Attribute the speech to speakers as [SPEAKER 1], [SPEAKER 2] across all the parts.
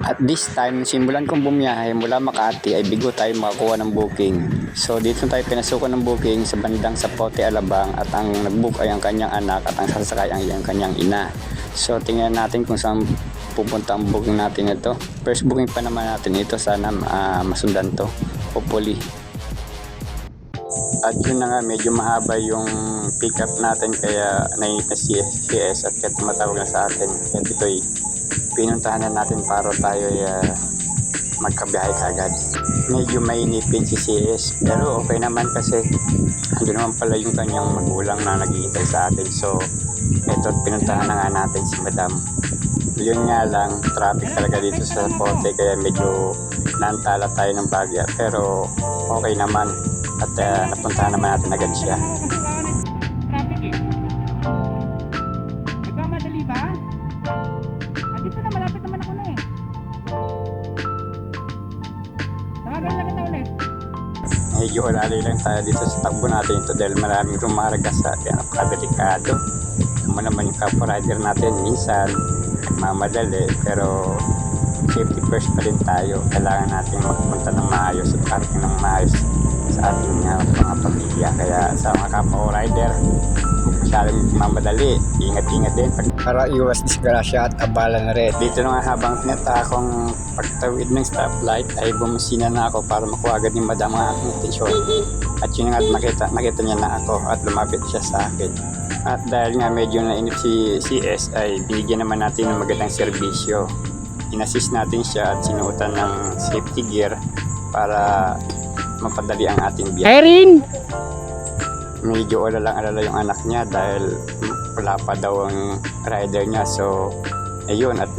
[SPEAKER 1] At this time, simulan kong bumiyahe mula Makati ay bigo tayo makakuha ng booking. So dito tayo pinasukan ng booking sa bandang Zapote, Alabang, at ang nagbook ay ang kanyang anak at ang sasakay ay ang kanyang ina. So tingnan natin kung saan pupunta ang booking natin ito. First booking pa naman natin ito, sana masundan to, hopefully. At yun na nga, medyo mahaba yung pick up natin kaya nainit na si CS at kaya tumatawag na sa atin. Kaya dito'y pinuntahan na natin para tayo magkabiyahe kagad. Medyo mainipin si CS pero okay naman kasi ando naman pala yung kanyang magulang na naghihintay sa atin. So eto, pinuntahan na nga natin si Madam. Yun nga lang, traffic talaga dito sa Zapote kaya medyo naantala tayo ng bagya pero okay naman at napuntahan naman natin agad siya.
[SPEAKER 2] Traffic eh. Nagmamadali ba? Dito na, malapit naman ako na eh. Tawagan lang kita ulit.
[SPEAKER 1] Medyo ulalay lang tayo dito sa takbo natin ito dahil maraming rumaragas sa atin. Napakadelikado. Naman naman yung kapwa-rider natin minsan nagmamadali pero safety first pa rin tayo. Kailangan natin magpunta ng maayos at parking ng maayos sa ating mga pamilya. Kaya sa mga kapwa-rider, masyadong mamadali, ingat-ingat din para iwas disgrasya at abala na rin. Dito na nga, habang tinatakong pagtawid ng stoplight ay bumusina na ako para makuha agad ni Madam ang aking atensyon. At yun nga, nakita niya na ako at lumapit siya sa akin. At dahil nga medyo nainip si CS ay binigyan naman natin ng magandang serbisyo. Inassist natin siya at sinuotan ng safety gear para mapadali ang ating biyahe.
[SPEAKER 2] Irene!
[SPEAKER 1] Medyo alala yung anak niya dahil wala pa daw ang rider niya. So ayun, at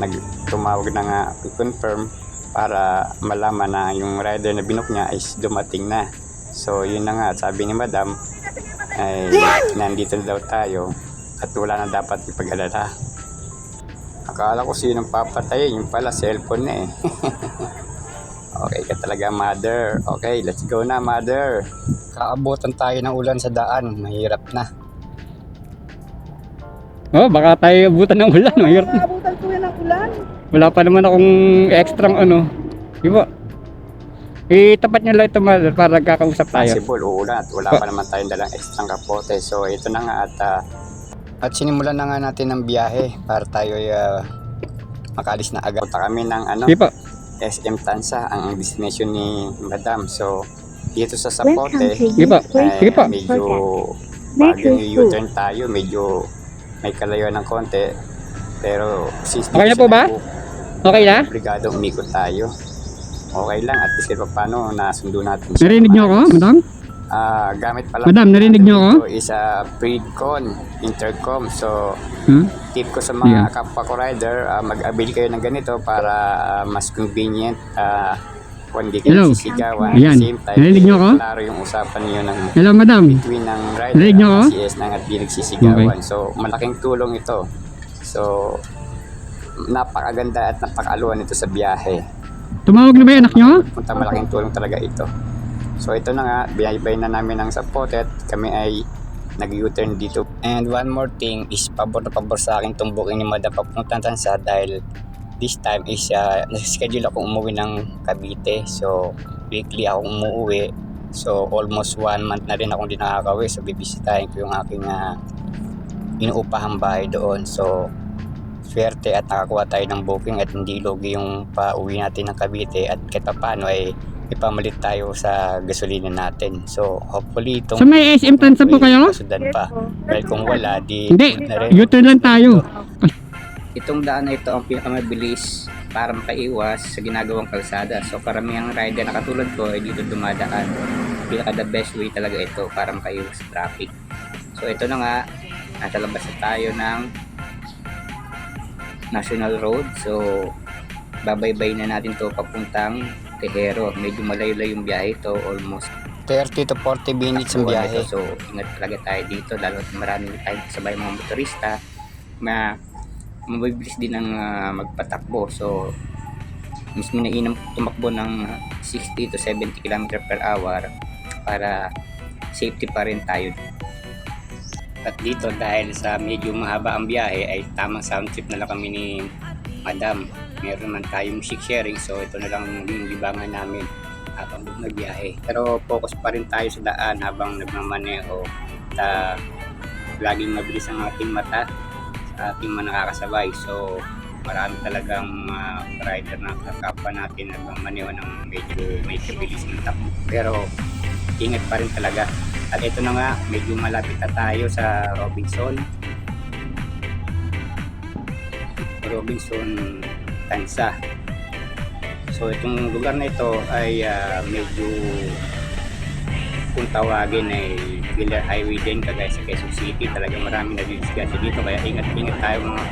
[SPEAKER 1] tumawag na nga confirm para malaman na yung rider na binook niya is dumating na. So yun na nga, sabi ni Madam ay nandito na daw tayo at wala na dapat ipag-alala. Akala ko sinong papatayin, yung pala cellphone na eh. Okay ka talaga, Mother. Okay, let's go na, Mother. Kaabutan tayo ng ulan sa daan, mahirap na.
[SPEAKER 2] Oh, baka tayo abutan ng ulan. Mahirap na.
[SPEAKER 3] Abutan ko yan ng ulan.
[SPEAKER 2] Wala pa naman akong extrang ano. Diba? Itapat nyo lang ito, Mother, para kakausap tayo.
[SPEAKER 1] Possible, uulan at wala pa naman tayong dalang extra kapote. So ito na nga at sinimulan na nga natin ang biyahe para tayo makalis na agad. Punta kami ng
[SPEAKER 2] Diba?
[SPEAKER 1] SM Tansa, ang destination ni Madam. So dito sa Zapote
[SPEAKER 2] Diba? Sige pa.
[SPEAKER 1] medyo bagong U-turn tayo, medyo may kalayuan ng konti. Pero since
[SPEAKER 2] Okay na po ba? Okay na?
[SPEAKER 1] Obligado umikot tayo. Okay lang, at least pa paano nasundo natin siya.
[SPEAKER 2] Narinig nyo ako, Madam?
[SPEAKER 1] Gamit pala.
[SPEAKER 2] Madam, narinig nyo ako?
[SPEAKER 1] Ito is a pre-con intercom. So tip ko sa
[SPEAKER 2] Yeah.
[SPEAKER 1] mga kapwa ko rider, mag-avail kayo ng ganito para mas convenient kung hindi kayo
[SPEAKER 2] Hello.
[SPEAKER 1] sisigawan.
[SPEAKER 2] Ayan.
[SPEAKER 1] At the same time,
[SPEAKER 2] Narinig nyo ako?
[SPEAKER 1] klaro yung usapan niyo ng
[SPEAKER 2] Hello, Madam.
[SPEAKER 1] between ng rider
[SPEAKER 2] Narinig nyo ako?
[SPEAKER 1] at CS na at di nagsisigawan. So malaking tulong ito. So napakaganda at napakaaluan ito sa biyahe.
[SPEAKER 2] Tumawag na ba yung anak nyo?
[SPEAKER 1] Punta, malaking tulong talaga ito. So ito na nga, binayabay na namin ang Zapote at kami ay nag-U-turn dito. And one more thing is pabor na pabor sa akin itong booking ni Madam papuntang Tansa dahil this time is nasa-schedule akong umuwi ng Cavite. So weekly akong umuwi. So almost 1 month na rin akong di nakakauwi. So bibisitahin ko yung aking inuupahang bahay doon. So swerte at nakakuha tayo ng booking at hindi lugi yung pauwi natin ng Cavite at kahit paano ay ipamalit tayo sa gasolina natin. So hopefully itong
[SPEAKER 2] Sa may SM Tansa po kayo?
[SPEAKER 1] masudan pa. Dahil kung wala, di
[SPEAKER 2] Hindi,
[SPEAKER 1] na rin.
[SPEAKER 2] U-turn lang tayo.
[SPEAKER 1] Itong daan na ito ang pinakamabilis para makaiwas sa ginagawang kalsada. So karamihang rider na katulad ko ay dito dumadaan. Pinaka the best way talaga ito para makaiwas sa traffic. So ito na nga, nasa labas na tayo ng National Road. So babaybay na natin to papuntang Tejero. Medyo malayo-layo yung biyahe ito, almost 30 to 40 minutes ang biyahe. So ingat talaga tayo dito, lalo at marami tayong kasabay mga motorista na mabibilis din ang magpatakbo. So mas minainam tumakbo ng 60 to 70 km per hour para safety pa rin tayo. At dito dahil sa medyo mahaba ang biyahe ay tamang sound trip na lang kami ni Madam. meron man tayong music sharing, so ito na lang yung libangan namin habang nagbiyahe. Pero focus pa rin tayo sa daan habang nagmamaneho at laging mabilis ang ating mata sa ating mga nakakasabay. So marami talagang rider na kakapa natin nagmamaneho ng medyo may kabilis ng takbo. Pero ingat pa rin talaga. At ito na nga, medyo malapit na tayo sa Robinson Tansa. So itong lugar na ito ay medyo kung tawagin ay Killer Highway din kagaya sa Quezon City. Talagang marami nagdidisgrasya dito, kaya ingat-ingat tayo mga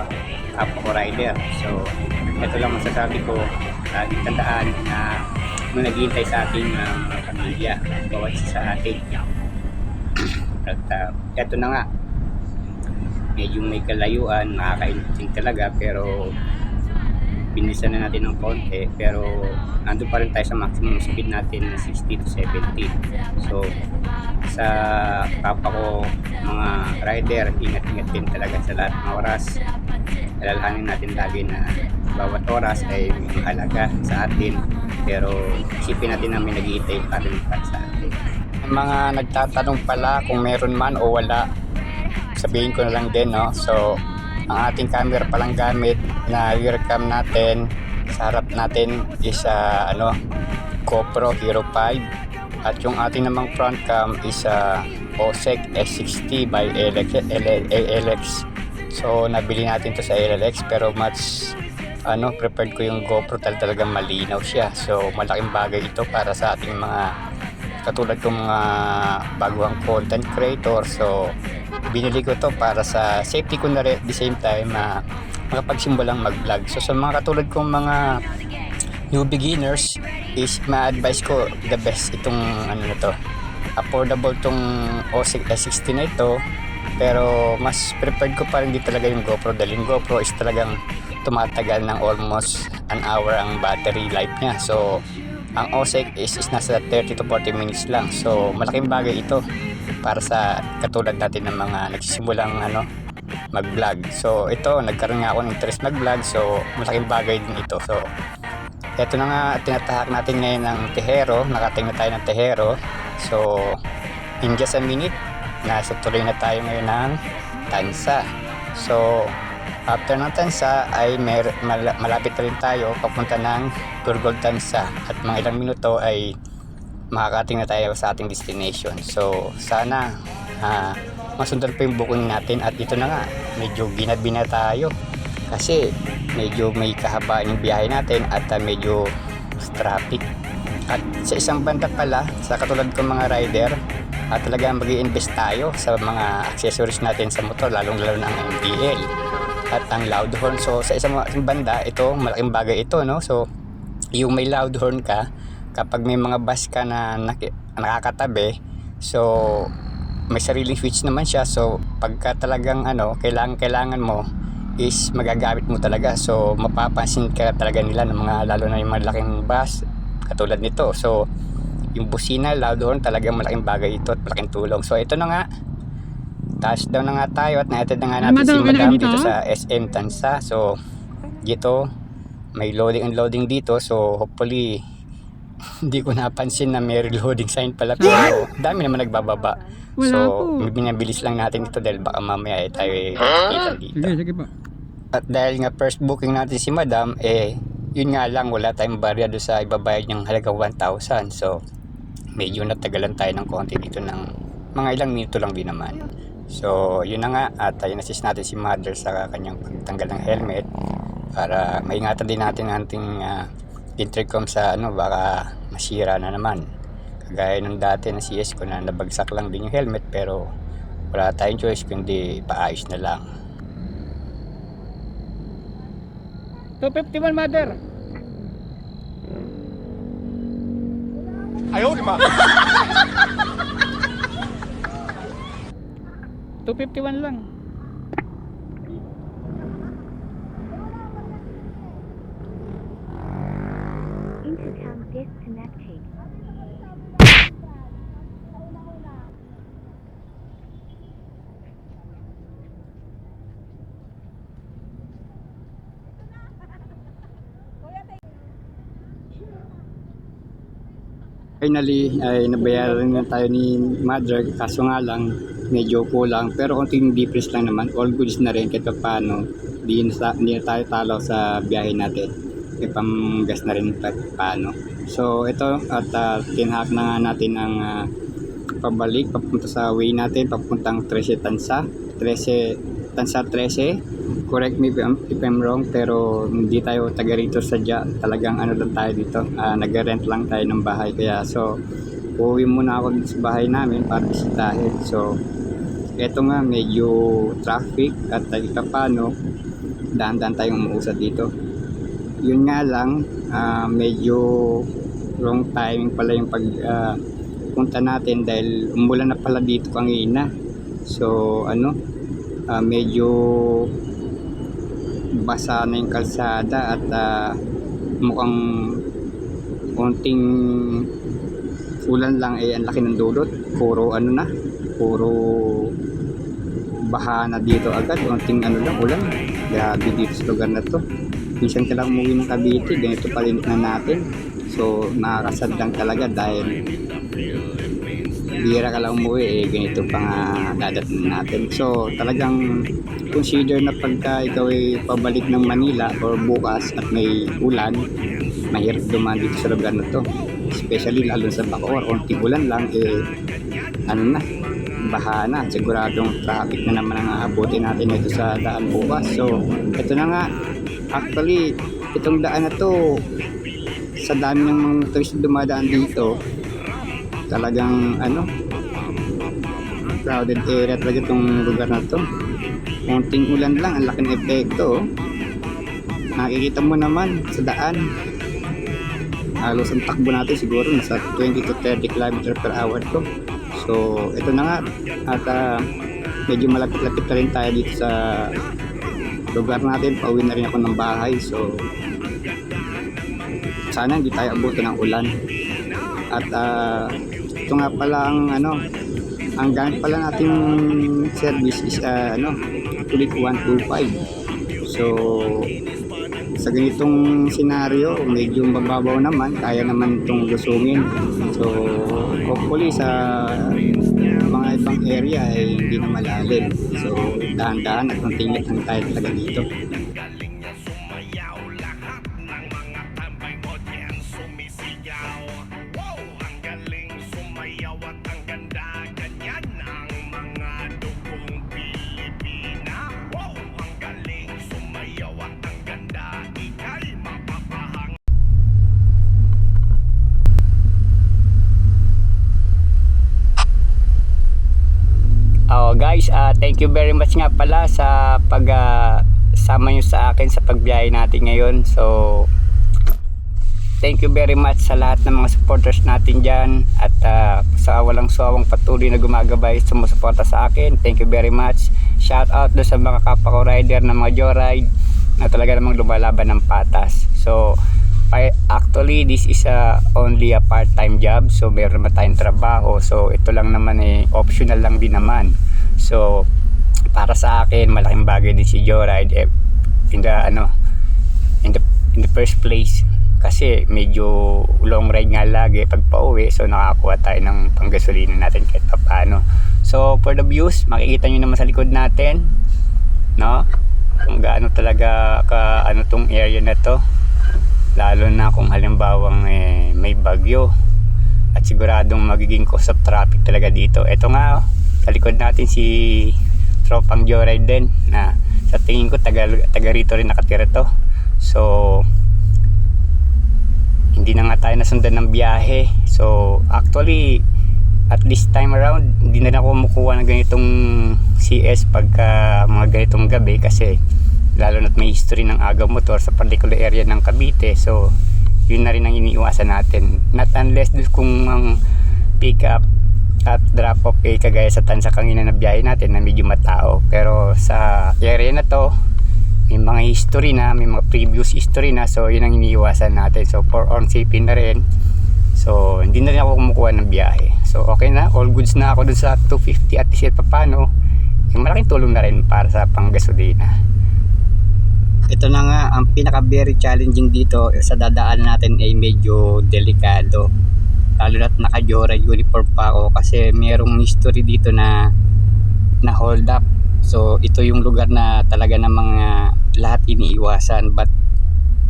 [SPEAKER 1] kapwa rider. So ito lang masasabi ko, lagi tandaan na may naghihintay sa ating mga pamilya, bawat isa sa atin. At ito na nga, medyo may kalayuan, nakakainit din talaga, pero binisan na natin ng konti, pero nandun pa rin tayo sa maximum speed natin na 60 to 70. So sa kapwa ko mga rider, ingat-ingat din talaga sa lahat ng oras. Alalahanin natin lagi na bawat oras ay mahalaga sa atin, pero isipin natin na may naghihintay pa rin para sa atin. Mga nagtatanong pala kung meron man o wala, sabihin ko na lang din, no? So ang ating camera palang gamit na rear cam natin sa harap natin is GoPro Hero 5, at yung ating namang front cam is OSEC S60 by ALX. So nabili natin to sa ALX, pero much prepared ko yung GoPro, talagang malinaw siya. So malaking bagay ito para sa ating mga katulad kong mga baguhang content creator. So binili ko to para sa safety ko na rin, at the same time makapagsimbulang mag-vlog. So sa mga katulad kong mga new beginners is ma-advise ko the best itong na to. Affordable tong OSEC S60 na ito, pero mas prepared ko pa rin di talaga yung GoPro, dahil yung GoPro is talagang tumatagal ng almost an hour ang battery life niya. So ang OSEC is nasa 30 to 40 minutes lang. So malaking bagay ito para sa katulad natin ng mga nagsisimulang mag-vlog. So ito, nagkaroon nga ako ng interest mag-vlog, so malaking bagay din ito. So ito na nga, tinatahak natin ngayon ng Tejero. Nakating na tayo ng Tejero. So in just a minute, nasa tuloy na tayo ngayon ng Tansa. So after ng Tansa ay malapit na rin tayo papunta ng Gurgol Tansa, at mga ilang minuto ay makakating na tayo sa ating destination. So sana masundan pa yung booking natin. At ito na nga, medyo ginabi na tayo kasi medyo may kahabaan yung biyahe natin at medyo traffic. At sa isang banda pala, sa katulad kong mga rider, talagang mag-i-invest tayo sa mga accessories natin sa motor, lalong lalo ng MDL at ang loud horn. So sa isang banda, ito malaking bagay ito, no? So yung may loud horn ka kapag may mga bus ka na nakakatabi, so may sariling switch naman siya. So pagka talagang kailangan mo is magagamit mo talaga. So mapapansin ka talaga nila ng mga, lalo na yung malaking bus katulad nito. So yung busina, loud horn, talagang malaking bagay ito at malaking tulong. So ito na nga, touchdown na nga tayo at naitid na nga natin si Madam dito sa SM Tansa. So dito may loading and loading dito, so hopefully hindi ko napansin na may reloading sign pala, pero dami naman nagbababa. So binabilis lang natin ito dahil baka mamaya tayo kita dito.
[SPEAKER 2] Sige po.
[SPEAKER 1] At dahil nga first booking natin si Madam, yun nga lang, wala tayong barya doon sa ibabayad niyang halagang 1,000. So medyo natagalan tayo ng konti dito ng mga ilang minuto lang din naman. So yun na nga, at in-assist natin si Mother sa kanyang pagtanggal ng helmet para maingatan din natin ang ating intercom sa baka masira na naman, kagaya ng dati na CS ko na nabagsak lang din yung helmet, pero wala tayong choice kundi paayos na lang.
[SPEAKER 2] 251 Mother.
[SPEAKER 3] Ayaw, di ba?
[SPEAKER 2] 251 lang.
[SPEAKER 4] Intercom disconnected.
[SPEAKER 2] Finally ay nabayaran na tayo ni mother, kaso nga lang medyo kulang, pero konting difference lang naman, all goods na rin kahit paano. Hindi na tayo talo sa biyahe natin, may panggas na rin kahit paano. So ito at tinahak na nga natin ang pabalik papunta sa way natin, papuntang 13 Tansa 13. Correct me if I'm wrong, pero hindi tayo taga rito sadya, talagang ano lang tayo dito, nag-rent lang tayo ng bahay, kaya so uuwi muna ako sa bahay namin para bisitahin. So eto nga, medyo traffic at paano daan-daan tayong umuusad dito. Yun nga lang, medyo wrong timing pala yung punta natin dahil umulan na pala dito kanina. So medyo basa na yung kalsada at mukhang konting ulan lang ang laki ng dulot. Puro baha na dito agad, konting lang ulan. Grabe dito sa lugar na to. Minsan ka lang umuwi ng Cavite, ganito palinit na natin. So nakakasad lang talaga dahil bihira ka lang umuwi, ganito pa nga dadating natin. So talagang consider na pagka ikaw ay pabalik ng Manila or bukas at may ulan, mahirap dumaan dito sa lugar na to, especially lalo sa Bacoor. Konting ulan lang baha na, siguradong traffic na naman ang aabutin natin ito sa daan bukas. So ito na nga, actually itong daan na to, sa dami ng mga turist dumadaan dito, talagang crowded area talaga itong lugar na to. Konting ulan lang, ang laking epekto. Nakikita mo naman sa daan, halos ang takbo natin siguro nasa 20 to 30 km per hour to. So ito na nga, at medyo malapit-lapit na rin tayo dito sa lugar natin. Pauwi na rin ako ng bahay, so sana hindi tayo abutin ng ulan. At ito nga pala ang gamit pala nating service is Kulit 125. So sa ganitong senaryo, medyo mababaw naman, kaya naman itong lusungin. So hopefully sa mga ibang area ay hindi na malalim. So dahan-dahan at kontingit lang tayo talaga dito. Guys, thank you very much nga pala sa sama nyo sa akin sa pagbiyahe natin ngayon. So thank you very much sa lahat ng mga supporters natin dyan, at sa walang sawang patuloy na gumagabay, sumusuporta sa akin. Thank you very much. Shout out doon sa mga kapwa ko rider ng mga joyride na talaga namang lumalaban ng patas. So actually this is only a part-time job, so meron naman tayong trabaho. So ito lang naman optional lang din naman. So para sa akin malaking bagay din si joyride in the first place, kasi medyo long ride nga lagi pag pauwi, so nakakuha tayo ng panggasolina natin kahit paano. So for the views, makikita nyo naman sa likod natin, no, kung gaano talaga tong area na to, lalo na kung halimbawang may bagyo, at siguradong magiging cause of traffic talaga dito. Ito nga, sa likod natin si tropang joyride din, na sa tingin ko taga rito rin nakatira to. So hindi na nga tayo nasundan ng biyahe. So actually at this time around hindi na ako kumukuha ng ganitong CS pagka mga ganitong gabi, kasi lalo na't may history ng agaw motor sa particular area ng Cavite. So yun na rin ang iniiwasan natin, not unless kung ang pick up at drop off kagaya sa Tansa kanina na biyahe natin na medyo matao. Pero sa area na to may mga history na, may mga previous history na, so yun ang iniiwasan natin. So for on safety na rin, so hindi na rin ako kumukuha ng biyahe. So okay na, all goods na ako dun sa 250 at least papano, yung malaking tulong na rin para sa panggasolina. Ito na nga, ang pinaka very challenging dito sa dadaan natin ay medyo delikado. lalo na't naka-joyride uniform pa ako kasi merong history dito na hold up. So ito yung lugar na talaga ng mga lahat iniiwasan, but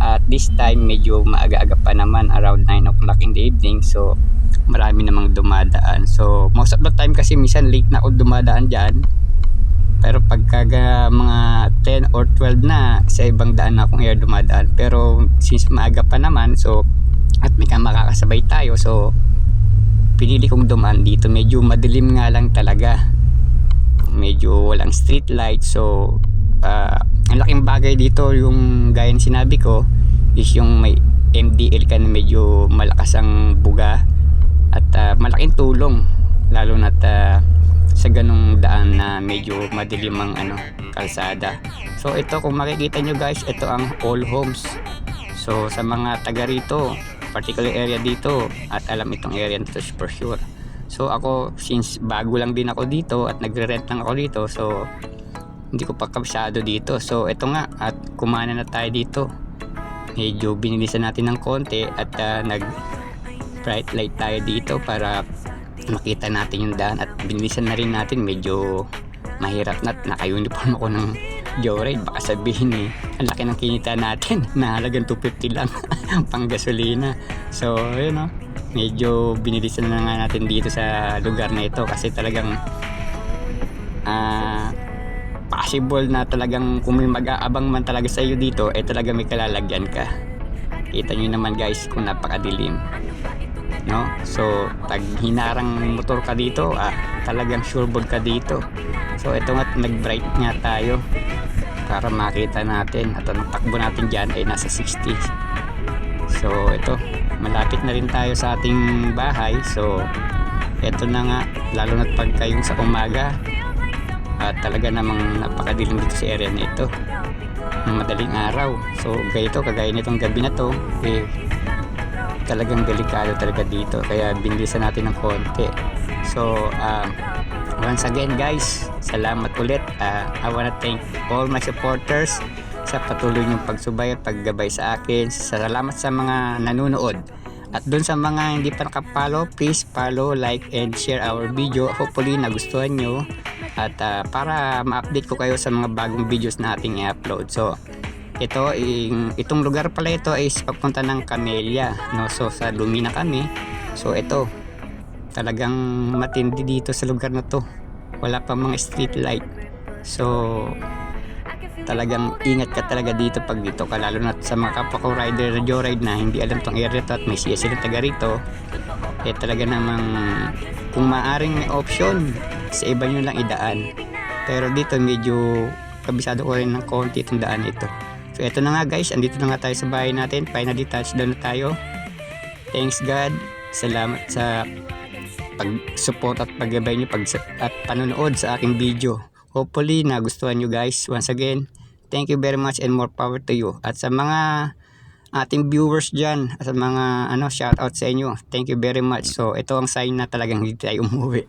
[SPEAKER 2] at this time medyo maaga-aga pa naman, around 9 o'clock in the evening, so marami namang dumadaan. So most of the time kasi minsan late na ako dumadaan dyan, pero pagka mga 10 or 12 na, sa ibang daan na akong air dumadaan. Pero since maaga pa naman, so at may makakasabay tayo, so pinili kong dumaan dito. Medyo madilim nga lang talaga, medyo walang street light. So ang laking bagay dito, yung gaya ng sinabi ko, is yung may MDL ka na medyo malakas ang buga, at malaking tulong lalo na sa ganung daan na medyo madilim ang kalsada. So ito, kung makikita nyo guys, ito ang all homes. So sa mga taga rito, particular area dito, at alam itong area nito for sure. So ako, since bago lang din ako dito at nagre-rent lang ako dito, so hindi ko pa kabisado dito. So ito nga, at kumana na tayo dito. Medyo binilisan natin ng konti at nag bright light tayo dito para makita natin yung daan, at binilisan na rin natin. Medyo mahirap na, naka-uniform ako ng joyride, baka sabihin ang laki ng kinita natin na halagang 250 lang pang gasolina. So yun medyo binilisan na nga natin dito sa lugar na ito kasi talagang possible na talagang kung may mag-aabang man talaga sa iyo dito, talaga may kalalagyan ka. Kita nyo naman guys kung napakadilim, no? So pag hinarang motor ka dito, talagang sureball ka dito. So ito nga, nag-bright nga tayo para makita natin, at ang takbo natin dyan ay nasa 60. So ito, malapit na rin tayo sa ating bahay. So ito na nga, lalo na pag kayong sa umaga, talaga namang napakadilim dito sa area na ito ng madaling araw. So kagaya nitong gabi na to, talagang delikado talaga dito, kaya binilisan natin ng konti. So once again guys, salamat ulit. I wanna thank all my supporters sa patuloy niyong pagsubay at paggabay sa akin. Salamat sa mga nanonood, at dun sa mga hindi pa nakapollow, please follow, like and share our video. Hopefully nagustuhan nyo, at para ma-update ko kayo sa mga bagong videos na ating i-upload. So itong lugar pala ito is papunta ng Camellia, no? So sa Lumina kami. So ito, talagang matindi dito sa lugar na to, wala pa mga street light. So talagang ingat ka talaga dito pag dito ka, lalo na sa mga kapwa ko rider na joyride na hindi alam tong area to at may siya silang taga rito. Talaga namang kung maaring may option, sa iba nyo lang idaan, pero dito medyo kabisado ko rin ng konti itong daan ito. So ito na nga guys, andito na nga tayo sa bahay natin, finally touchdown na tayo. Thanks God, salamat sa pag-support at paggabay nyo at panonood sa aking video. Hopefully nagustuhan nyo guys. Once again, thank you very much and more power to you. At sa mga ating viewers dyan, at sa mga shout out sa inyo, thank you very much. So ito ang sign na talagang hindi tayo umuwi.